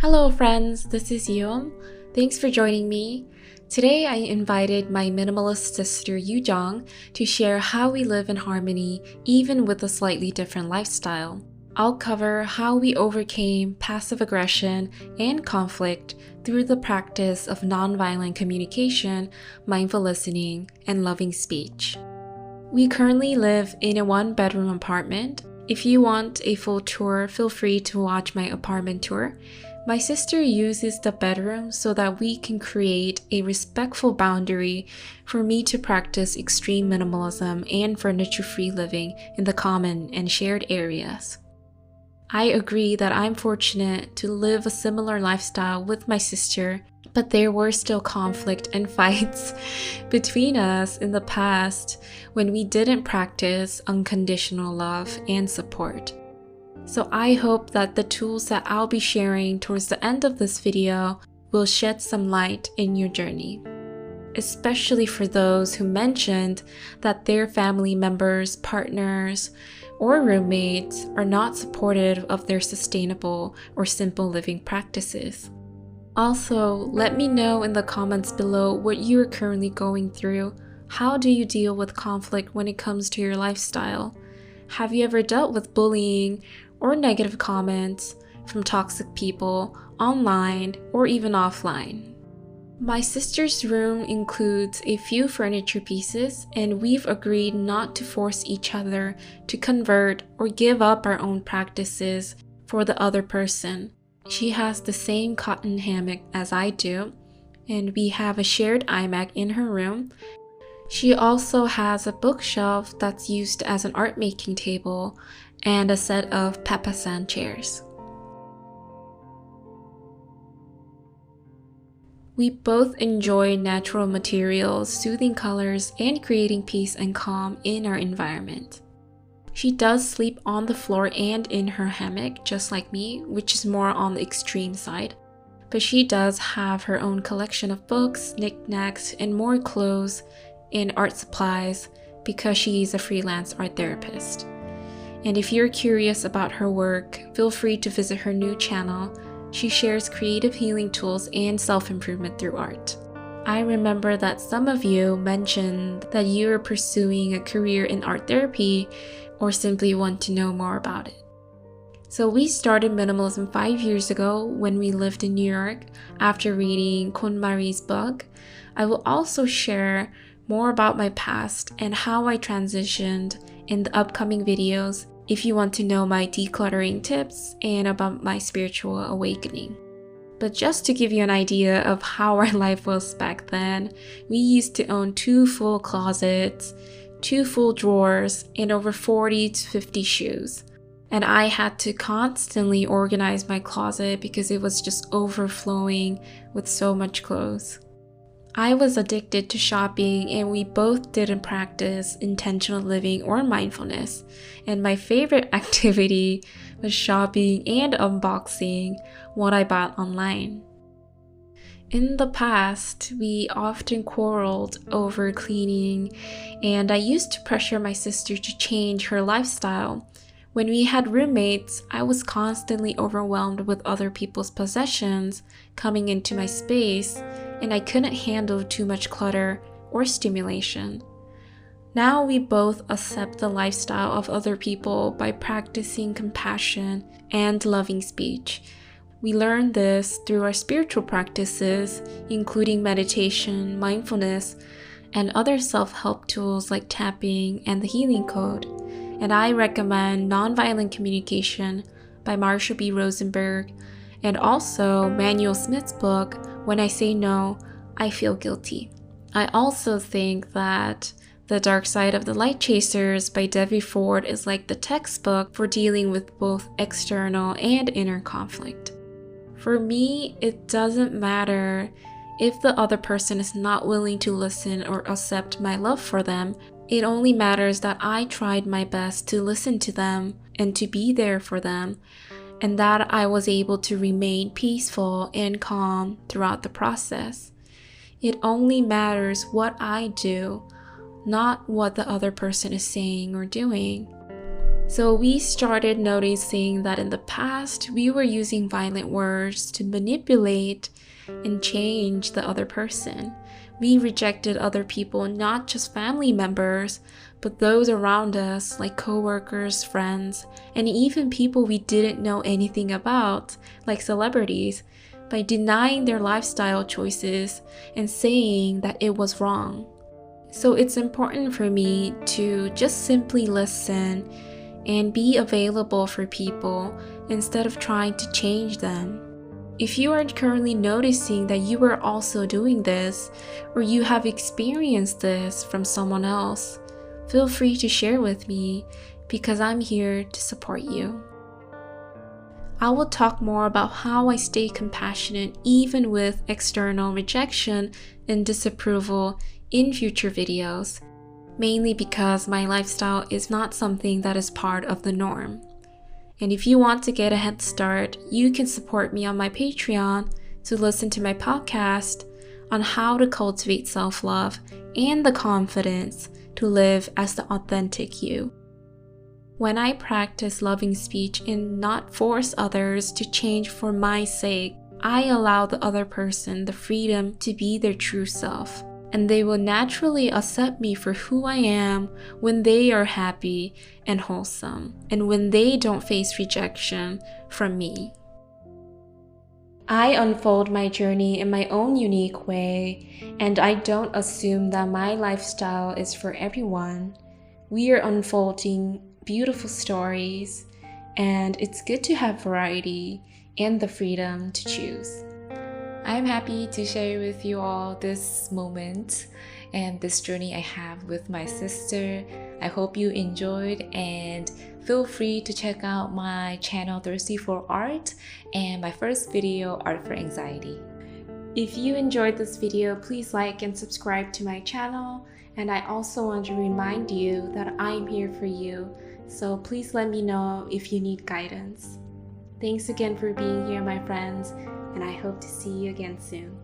Hello friends, this is Youheum. Thanks for joining me. Today I invited my minimalist sister Yoo to share how we live in harmony even with a slightly different lifestyle. I'll cover how we overcame passive aggression and conflict through the practice of nonviolent communication, mindful listening, and loving speech. We currently live in a one-bedroom apartment. If you want a full tour, feel free to watch my apartment tour. My sister uses the bedroom so that we can create a respectful boundary for me to practice extreme minimalism and furniture-free living in the common and shared areas. I agree that I'm fortunate to live a similar lifestyle with my sister, but there were still conflict and fights between us in the past when we didn't practice unconditional love and support. So I hope that the tools that I'll be sharing towards the end of this video will shed some light in your journey, especially for those who mentioned that their family members, partners, or roommates are not supportive of their sustainable or simple living practices. Also, let me know in the comments below what you're currently going through. How do you deal with conflict when it comes to your lifestyle? Have you ever dealt with bullying or negative comments from toxic people online or even offline? My sister's room includes a few furniture pieces, and we've agreed not to force each other to convert or give up our own practices for the other person. She has the same cotton hammock as I do, and we have a shared iMac in her room. She also has a bookshelf that's used as an art making table and a set of papasan chairs. We both enjoy natural materials, soothing colors, and creating peace and calm in our environment. She does sleep on the floor and in her hammock, just like me, which is more on the extreme side. But she does have her own collection of books, knickknacks, and more clothes and art supplies because she's a freelance art therapist. And if you're curious about her work, feel free to visit her new channel. She shares creative healing tools and self-improvement through art. I remember that some of you mentioned that you are pursuing a career in art therapy or simply want to know more about it. So we started minimalism 5 years ago when we lived in New York after reading KonMari's book. I will also share more about my past and how I transitioned in the upcoming videos if you want to know my decluttering tips and about my spiritual awakening. But just to give you an idea of how our life was back then, we used to own 2 full closets, 2 full drawers, and over 40 to 50 shoes. And I had to constantly organize my closet because it was just overflowing with so much clothes. I was addicted to shopping, and we both didn't practice intentional living or mindfulness. And my favorite activity was shopping and unboxing what I bought online. In the past, we often quarreled over cleaning, and I used to pressure my sister to change her lifestyle. When we had roommates, I was constantly overwhelmed with other people's possessions coming into my space, and I couldn't handle too much clutter or stimulation. Now we both accept the lifestyle of other people by practicing compassion and loving speech. We learn this through our spiritual practices, including meditation, mindfulness, and other self-help tools like tapping and the healing code. And I recommend Nonviolent Communication by Marsha B. Rosenberg, and also Manuel Smith's book, When I Say No, I Feel Guilty. I also think that The Dark Side of the Light Chasers by Debbie Ford is like the textbook for dealing with both external and inner conflict. For me, it doesn't matter if the other person is not willing to listen or accept my love for them. It only matters that I tried my best to listen to them and to be there for them, and that I was able to remain peaceful and calm throughout the process. It only matters what I do, not what the other person is saying or doing. So we started noticing that in the past, we were using violent words to manipulate and change the other person. We rejected other people, not just family members, but those around us, like coworkers, friends, and even people we didn't know anything about, like celebrities, by denying their lifestyle choices and saying that it was wrong. So it's important for me to just simply listen and be available for people instead of trying to change them. If you are currently noticing that you are also doing this, or you have experienced this from someone else, feel free to share with me because I'm here to support you. I will talk more about how I stay compassionate even with external rejection and disapproval in future videos, mainly because my lifestyle is not something that is part of the norm. And if you want to get a head start, you can support me on my Patreon to listen to my podcast on how to cultivate self-love and the confidence to live as the authentic you. When I practice loving speech and not force others to change for my sake, I allow the other person the freedom to be their true self. And they will naturally accept me for who I am when they are happy and wholesome, and when they don't face rejection from me. I unfold my journey in my own unique way, and I don't assume that my lifestyle is for everyone. We are unfolding beautiful stories, and it's good to have variety and the freedom to choose. I'm happy to share with you all this moment and this journey I have with my sister. I hope you enjoyed, and feel free to check out my channel Thirsty for Art and my first video, Art for Anxiety. If you enjoyed this video, please like and subscribe to my channel, and I also want to remind you that I'm here for you, so please let me know if you need guidance. Thanks again for being here, my friends, and I hope to see you again soon.